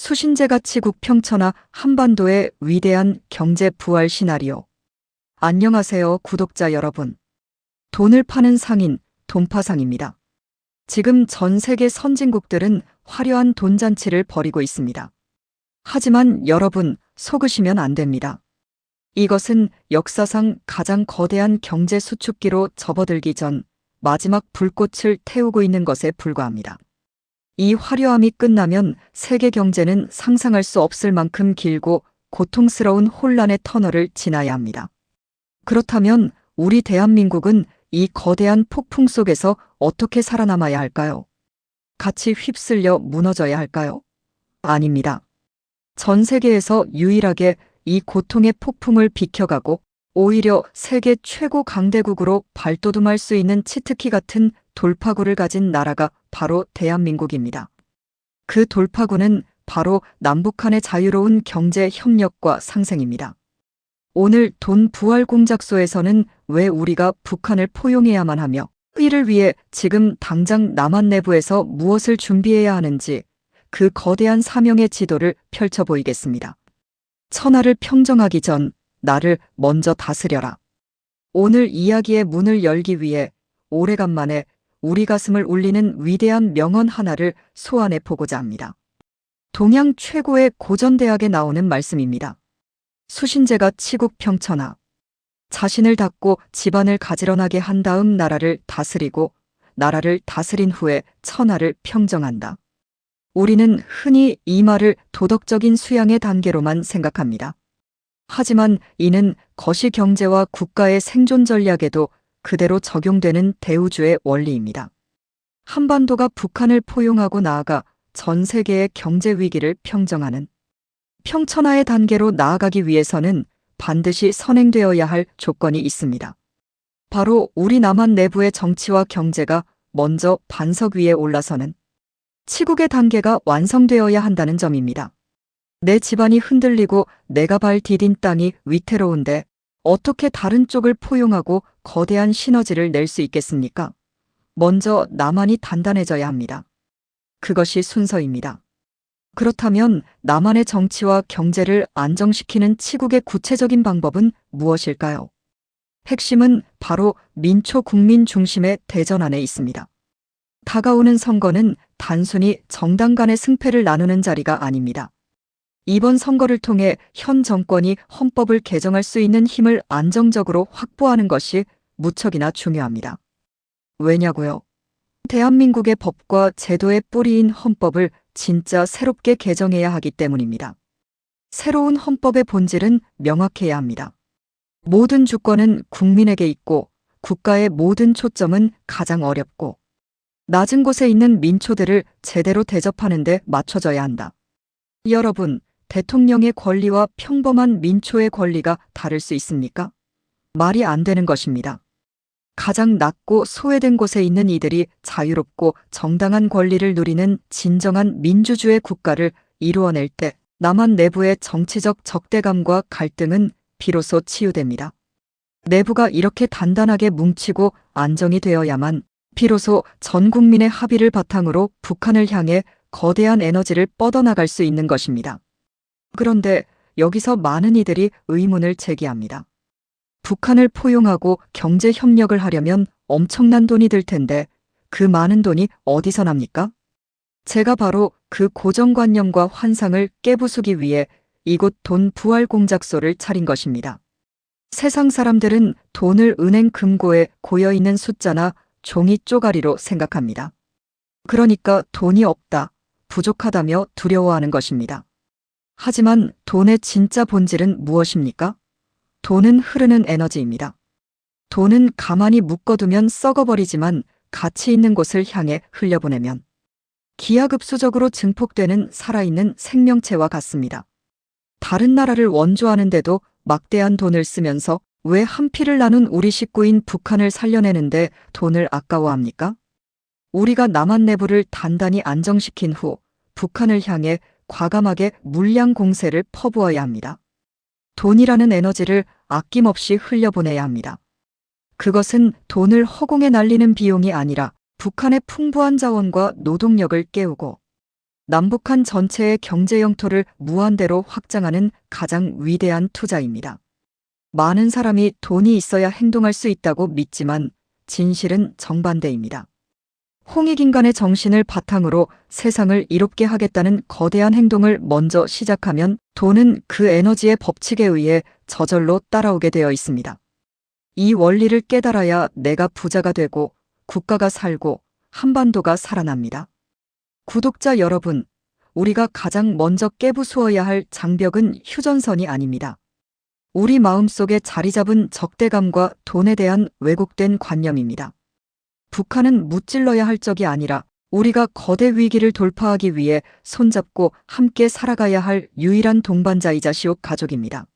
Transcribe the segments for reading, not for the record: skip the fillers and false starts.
수신제 가치국 평천하 한반도의 위대한 경제 부활 시나리오. 안녕하세요, 구독자 여러분. 돈을 파는 상인, 돈파상입니다. 지금 전 세계 선진국들은 화려한 돈잔치를 벌이고 있습니다. 하지만 여러분, 속으시면 안 됩니다. 이것은 역사상 가장 거대한 경제 수축기로 접어들기 전 마지막 불꽃을 태우고 있는 것에 불과합니다. 이 화려함이 끝나면 세계 경제는 상상할 수 없을 만큼 길고 고통스러운 혼란의 터널을 지나야 합니다. 그렇다면 우리 대한민국은 이 거대한 폭풍 속에서 어떻게 살아남아야 할까요? 같이 휩쓸려 무너져야 할까요? 아닙니다. 전 세계에서 유일하게 이 고통의 폭풍을 비켜가고 오히려 세계 최고 강대국으로 발돋움할 수 있는 치트키 같은 돌파구를 가진 나라가 바로 대한민국입니다. 그 돌파구는 바로 남북한의 자유로운 경제 협력과 상생입니다. 오늘 돈 부활 공작소에서는 왜 우리가 북한을 포용해야만 하며 이를 위해 지금 당장 남한 내부에서 무엇을 준비해야 하는지 그 거대한 사명의 지도를 펼쳐 보이겠습니다. 천하를 평정하기 전 나를 먼저 다스려라. 오늘 이야기의 문을 열기 위해 오래간만에 우리 가슴을 울리는 위대한 명언 하나를 소환해 보고자 합니다. 동양 최고의 고전대학에 나오는 말씀입니다. 수신제가 치국 평천하. 자신을 닦고 집안을 가지런하게 한 다음 나라를 다스리고 나라를 다스린 후에 천하를 평정한다. 우리는 흔히 이 말을 도덕적인 수양의 단계로만 생각합니다. 하지만 이는 거시경제와 국가의 생존 전략에도 그대로 적용되는 대우주의 원리입니다. 한반도가 북한을 포용하고 나아가 전 세계의 경제 위기를 평정하는 평천하의 단계로 나아가기 위해서는 반드시 선행되어야 할 조건이 있습니다. 바로 우리 남한 내부의 정치와 경제가 먼저 반석 위에 올라서는 치국의 단계가 완성되어야 한다는 점입니다. 내 집안이 흔들리고 내가 발 디딘 땅이 위태로운데 어떻게 다른 쪽을 포용하고 거대한 시너지를 낼 수 있겠습니까? 먼저 남한이 단단해져야 합니다. 그것이 순서입니다. 그렇다면 남한의 정치와 경제를 안정시키는 치국의 구체적인 방법은 무엇일까요? 핵심은 바로 민초 국민 중심의 대전 안에 있습니다. 다가오는 선거는 단순히 정당 간의 승패를 나누는 자리가 아닙니다. 이번 선거를 통해 현 정권이 헌법을 개정할 수 있는 힘을 안정적으로 확보하는 것이 무척이나 중요합니다. 왜냐고요? 대한민국의 법과 제도의 뿌리인 헌법을 진짜 새롭게 개정해야 하기 때문입니다. 새로운 헌법의 본질은 명확해야 합니다. 모든 주권은 국민에게 있고 국가의 모든 초점은 가장 어렵고 낮은 곳에 있는 민초들을 제대로 대접하는 데 맞춰져야 한다. 여러분, 대통령의 권리와 평범한 민초의 권리가 다를 수 있습니까? 말이 안 되는 것입니다. 가장 낮고 소외된 곳에 있는 이들이 자유롭고 정당한 권리를 누리는 진정한 민주주의 국가를 이루어낼 때 남한 내부의 정치적 적대감과 갈등은 비로소 치유됩니다. 내부가 이렇게 단단하게 뭉치고 안정이 되어야만 비로소 전 국민의 합의를 바탕으로 북한을 향해 거대한 에너지를 뻗어나갈 수 있는 것입니다. 그런데 여기서 많은 이들이 의문을 제기합니다. 북한을 포용하고 경제 협력을 하려면 엄청난 돈이 들 텐데 그 많은 돈이 어디서 납니까? 제가 바로 그 고정관념과 환상을 깨부수기 위해 이곳 돈 부활 공작소를 차린 것입니다. 세상 사람들은 돈을 은행 금고에 고여있는 숫자나 종이 쪼가리로 생각합니다. 그러니까 돈이 없다, 부족하다며 두려워하는 것입니다. 하지만 돈의 진짜 본질은 무엇입니까? 돈은 흐르는 에너지입니다. 돈은 가만히 묶어두면 썩어버리지만 가치 있는 곳을 향해 흘려보내면 기하급수적으로 증폭되는 살아있는 생명체와 같습니다. 다른 나라를 원조하는데도 막대한 돈을 쓰면서 왜 한 피를 나눈 우리 식구인 북한을 살려내는데 돈을 아까워합니까? 우리가 남한 내부를 단단히 안정시킨 후 북한을 향해 과감하게 물량 공세를 퍼부어야 합니다. 돈이라는 에너지를 아낌없이 흘려보내야 합니다. 그것은 돈을 허공에 날리는 비용이 아니라 북한의 풍부한 자원과 노동력을 깨우고 남북한 전체의 경제 영토를 무한대로 확장하는 가장 위대한 투자입니다. 많은 사람이 돈이 있어야 행동할 수 있다고 믿지만 진실은 정반대입니다. 홍익인간의 정신을 바탕으로 세상을 이롭게 하겠다는 거대한 행동을 먼저 시작하면 돈은 그 에너지의 법칙에 의해 저절로 따라오게 되어 있습니다. 이 원리를 깨달아야 내가 부자가 되고 국가가 살고 한반도가 살아납니다. 구독자 여러분, 우리가 가장 먼저 깨부수어야 할 장벽은 휴전선이 아닙니다. 우리 마음속에 자리 잡은 적대감과 돈에 대한 왜곡된 관념입니다. 북한은 무찔러야 할 적이 아니라 우리가 거대 위기를 돌파하기 위해 손잡고 함께 살아가야 할 유일한 동반자이자 시옷 가족입니다.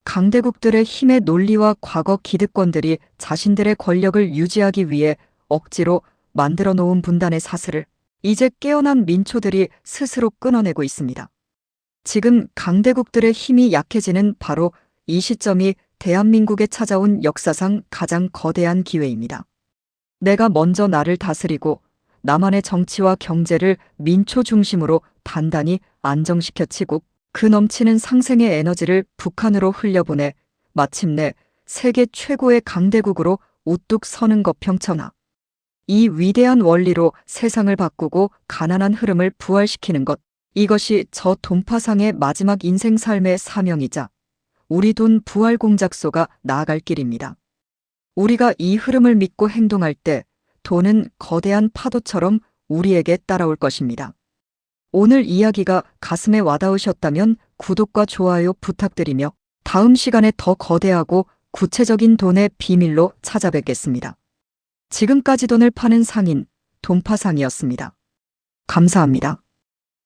강대국들의 힘의 논리와 과거 기득권들이 자신들의 권력을 유지하기 위해 억지로 만들어 놓은 분단의 사슬을 이제 깨어난 민초들이 스스로 끊어내고 있습니다. 지금 강대국들의 힘이 약해지는 바로 이 시점이 대한민국에 찾아온 역사상 가장 거대한 기회입니다. 내가 먼저 나를 다스리고 나만의 정치와 경제를 민초 중심으로 단단히 안정시켜치고 그 넘치는 상생의 에너지를 북한으로 흘려보내 마침내 세계 최고의 강대국으로 우뚝 서는 것 평천하. 이 위대한 원리로 세상을 바꾸고 가난한 흐름을 부활시키는 것, 이것이 저 돈파상의 마지막 인생 삶의 사명이자 우리 돈 부활 공작소가 나아갈 길입니다. 우리가 이 흐름을 믿고 행동할 때 돈은 거대한 파도처럼 우리에게 따라올 것입니다. 오늘 이야기가 가슴에 와닿으셨다면 구독과 좋아요 부탁드리며 다음 시간에 더 거대하고 구체적인 돈의 비밀로 찾아뵙겠습니다. 지금까지 돈을 파는 상인, 돈파상이었습니다. 감사합니다.